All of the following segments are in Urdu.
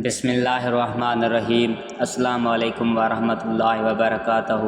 بسم اللہ الرحمن الرحیم۔ السلام علیکم ورحمۃ اللہ وبرکاتہ۔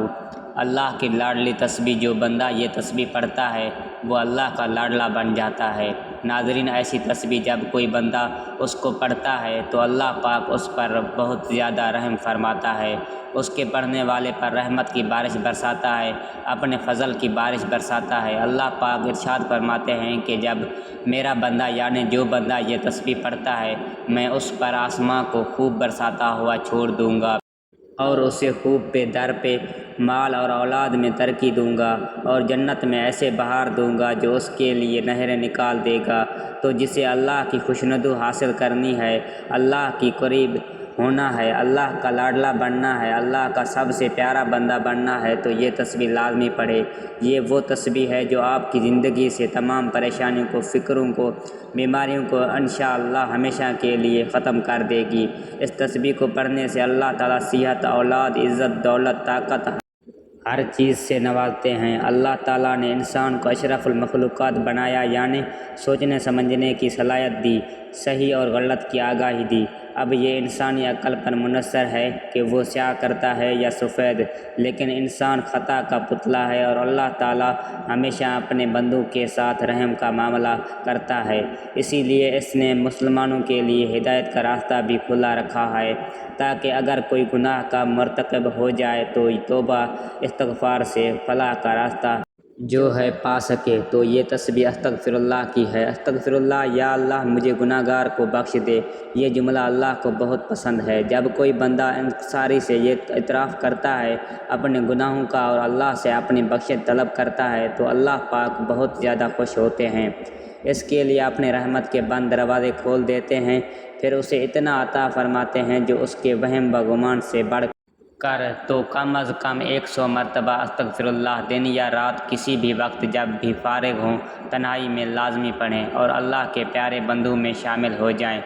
اللہ کی لاڈلی تسبیح جو بندہ یہ تسبیح پڑھتا ہے وہ اللہ کا لاڈلا بن جاتا ہے۔ ناظرین، ایسی تسبیح جب کوئی بندہ اس کو پڑھتا ہے تو اللہ پاک اس پر بہت زیادہ رحم فرماتا ہے، اس کے پڑھنے والے پر رحمت کی بارش برساتا ہے، اپنے فضل کی بارش برساتا ہے۔ اللہ پاک ارشاد فرماتے ہیں کہ جب میرا بندہ یعنی جو بندہ یہ تسبیح پڑھتا ہے میں اس پر آسماں کو خوب برساتا ہوا چھوڑ دوں گا اور اسے خوب پہ در پہ مال اور اولاد میں ترقی دوں گا اور جنت میں ایسے بہار دوں گا جو اس کے لیے نہریں نکال دے گا۔ تو جسے اللہ کی خوشنودی حاصل کرنی ہے، اللہ کی قریب ہونا ہے، اللہ کا لاڈلا بننا ہے، اللہ کا سب سے پیارا بندہ بننا ہے تو یہ تسبیح لازمی پڑھے۔ یہ وہ تسبیح ہے جو آپ کی زندگی سے تمام پریشانیوں کو، فکروں کو، بیماریوں کو انشاءاللہ ہمیشہ کے لیے ختم کر دے گی۔ اس تسبیح کو پڑھنے سے اللہ تعالیٰ صحت، اولاد، عزت، دولت، طاقت ہر چیز سے نوازتے ہیں۔ اللہ تعالیٰ نے انسان کو اشرف المخلوقات بنایا، یعنی سوچنے سمجھنے کی صلاحیت دی، صحیح اور غلط کی آگاہی دی۔ اب یہ انسانی عقل پر منحصر ہے کہ وہ سیاہ کرتا ہے یا سفید، لیکن انسان خطا کا پتلا ہے اور اللہ تعالیٰ ہمیشہ اپنے بندوں کے ساتھ رحم کا معاملہ کرتا ہے۔ اسی لیے اس نے مسلمانوں کے لیے ہدایت کا راستہ بھی کھلا رکھا ہے تاکہ اگر کوئی گناہ کا مرتکب ہو جائے تو توبہ استغفار سے فلاح کا راستہ جو ہے پا سکے۔ تو یہ تسبیح استغفر اللہ کی ہے۔ استغفر اللہ، یا اللہ مجھے گناہ گار کو بخش دے۔ یہ جملہ اللہ کو بہت پسند ہے۔ جب کوئی بندہ انکساری سے یہ اعتراف کرتا ہے اپنے گناہوں کا اور اللہ سے اپنی بخشش طلب کرتا ہے تو اللہ پاک بہت زیادہ خوش ہوتے ہیں، اس کے لیے اپنے رحمت کے بند دروازے کھول دیتے ہیں، پھر اسے اتنا عطا فرماتے ہیں جو اس کے وہم و گمان سے بڑھ کر۔ تو کم از کم 100 مرتبہ استغفر اللہ دن یا رات کسی بھی وقت جب بھی فارغ ہوں تنہائی میں لازمی پڑھیں اور اللہ کے پیارے بندوں میں شامل ہو جائیں۔